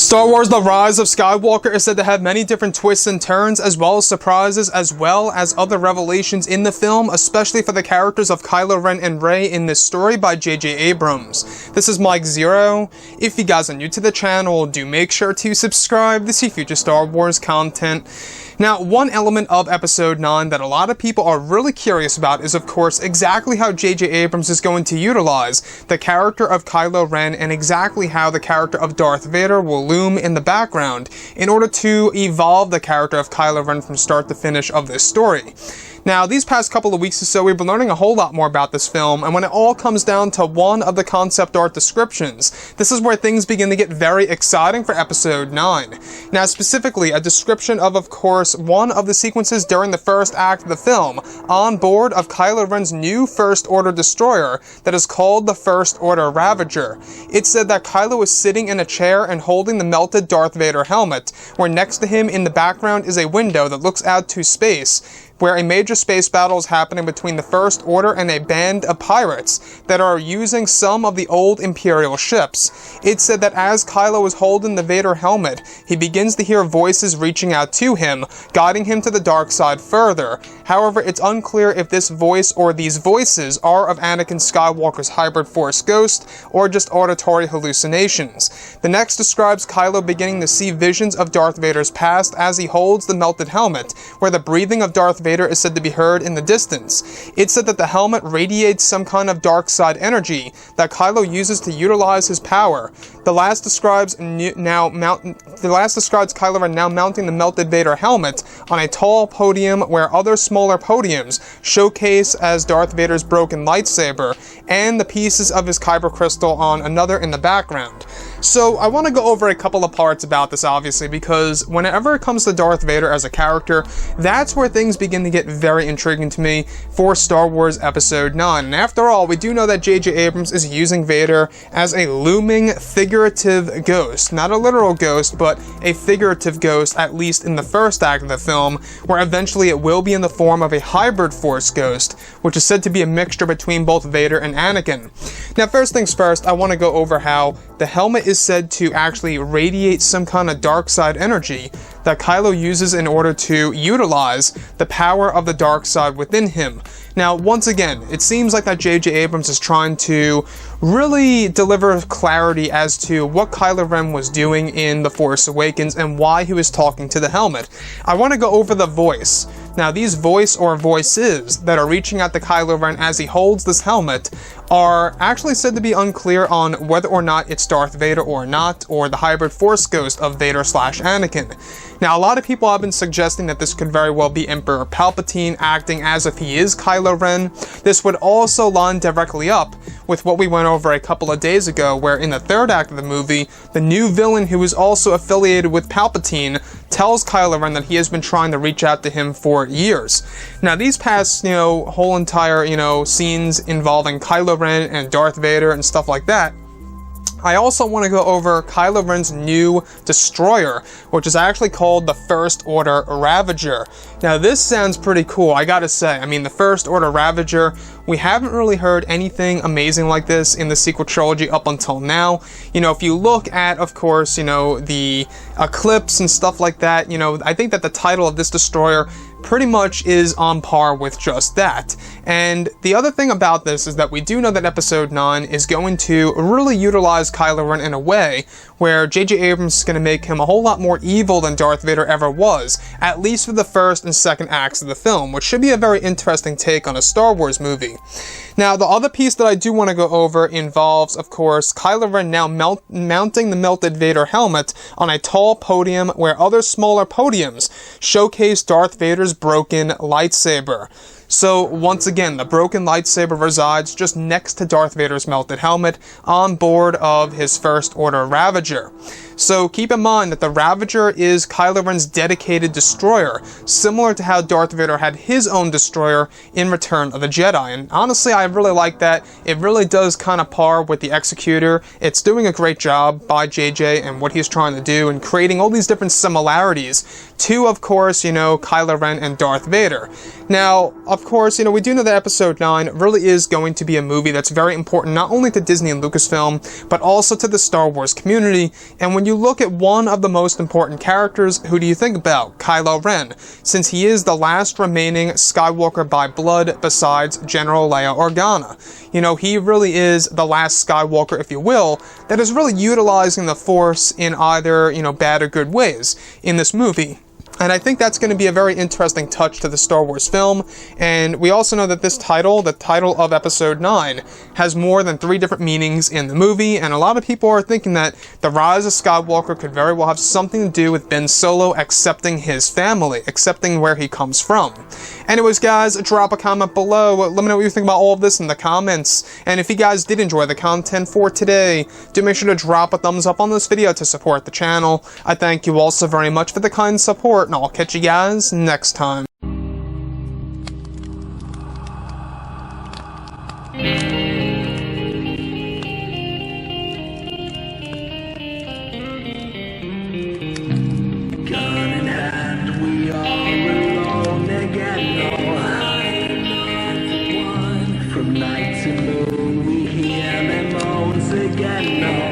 Star Wars The Rise of Skywalker is said to have many different twists and turns, as well as surprises, as well as other revelations in the film, especially for the characters of Kylo Ren and Rey in this story by J.J. Abrams. This is Mike Zero. If you guys are new to the channel, do make sure to subscribe to see future Star Wars content. Now, one element of Episode 9 that a lot of people are really curious about is, of course, exactly how J.J. Abrams is going to utilize the character of Kylo Ren and exactly how the character of Darth Vader will loom in the background in order to evolve the character of Kylo Ren from start to finish of this story. Now, these past couple of weeks or so, we've been learning a whole lot more about this film, and when it all comes down to one of the concept art descriptions, this is where things begin to get very exciting for Episode 9. Now, specifically, a description of course, one of the sequences during the first act of the film, on board of Kylo Ren's new First Order destroyer that is called the First Order Ravager. It said that Kylo is sitting in a chair and holding the melted Darth Vader helmet, where next to him in the background is a window that looks out to space, where a major space battle is happening between the First Order and a band of pirates that are using some of the old Imperial ships. It said that as Kylo is holding the Vader helmet, he begins to hear voices reaching out to him, guiding him to the dark side further. However, it's unclear if this voice or these voices are of Anakin Skywalker's hybrid Force ghost or just auditory hallucinations. The next describes Kylo beginning to see visions of Darth Vader's past as he holds the melted helmet, where the breathing of Darth Vader is said to be heard in the distance. It said that the helmet radiates some kind of dark side energy that Kylo uses to utilize his power. The last describes Kylo Ren now mounting the melted Vader helmet on a tall podium where other smaller podiums showcase as Darth Vader's broken lightsaber and the pieces of his kyber crystal on another in the background. So I want to go over a couple of parts about this, obviously, because whenever it comes to Darth Vader as a character, that's where things begin to get very intriguing to me for Star Wars Episode 9. And after all, we do know that J.J. Abrams is using Vader as a looming figurative ghost. Not a literal ghost, but a figurative ghost, at least in the first act of the film, where eventually it will be in the form of a hybrid Force ghost, which is said to be a mixture between both Vader and Anakin. Now, first things first, I want to go over how the helmet is said to actually radiate some kind of dark side energy that Kylo uses in order to utilize the power of the dark side within him. Now, once again, it seems like that J.J. Abrams is trying to really deliver clarity as to what Kylo Ren was doing in The Force Awakens and why he was talking to the helmet. I want to go over the voice. Now, these voice or voices that are reaching out to Kylo Ren as he holds this helmet are actually said to be unclear on whether or not it's Darth Vader or not, or the hybrid Force ghost of Vader / Anakin. Now, a lot of people have been suggesting that this could very well be Emperor Palpatine acting as if he is Kylo Ren. This would also line directly up with what we went over a couple of days ago, where in the third act of the movie, the new villain who is also affiliated with Palpatine tells Kylo Ren that he has been trying to reach out to him for years. Now, these past, whole entire, scenes involving Kylo Ren and Darth Vader and stuff like that, I also want to go over Kylo Ren's new destroyer, which is actually called the First Order Ravager. Now, this sounds pretty cool, I gotta say. I mean, the First Order Ravager, we haven't really heard anything amazing like this in the sequel trilogy up until now. If you look at, of course, the Eclipse and stuff like that, I think that the title of this destroyer pretty much is on par with just that. And the other thing about this is that we do know that Episode 9 is going to really utilize Kylo Ren in a way where J.J. Abrams is going to make him a whole lot more evil than Darth Vader ever was, at least for the first and second acts of the film, which should be a very interesting take on a Star Wars movie. Now, the other piece that I do want to go over involves, of course, Kylo Ren now mounting the melted Vader helmet on a tall podium where other smaller podiums showcase Darth Vader's broken lightsaber. So, once again, the broken lightsaber resides just next to Darth Vader's melted helmet on board of his First Order Ravager. So, keep in mind that the Ravager is Kylo Ren's dedicated destroyer, similar to how Darth Vader had his own destroyer in Return of the Jedi. And honestly, I really like that. It really does kind of par with the Executor. It's doing a great job by JJ and what he's trying to do and creating all these different similarities to, of course, you know, Kylo Ren and Darth Vader. Now, of course, you know, we do know that Episode 9 really is going to be a movie that's very important not only to Disney and Lucasfilm, but also to the Star Wars community. And when you look at one of the most important characters, who do you think about? Kylo Ren, since he is the last remaining Skywalker by blood besides General Leia Organa. You know, he really is the last Skywalker, if you will, that is really utilizing the Force in either, you know, bad or good ways in this movie. And I think that's going to be a very interesting touch to the Star Wars film. And we also know that this title, the title of Episode 9, has more than 3 different meanings in the movie. And a lot of people are thinking that the Rise of Skywalker could very well have something to do with Ben Solo accepting his family, accepting where he comes from. Anyways, guys, drop a comment below. Let me know what you think about all of this in the comments. And if you guys did enjoy the content for today, do make sure to drop a thumbs up on this video to support the channel. I thank you all so very much for the kind support, and I'll catch you guys next time. Gun in hand, we are alone again. No, I'm not the one. From night to moon, we hear their moans again. No.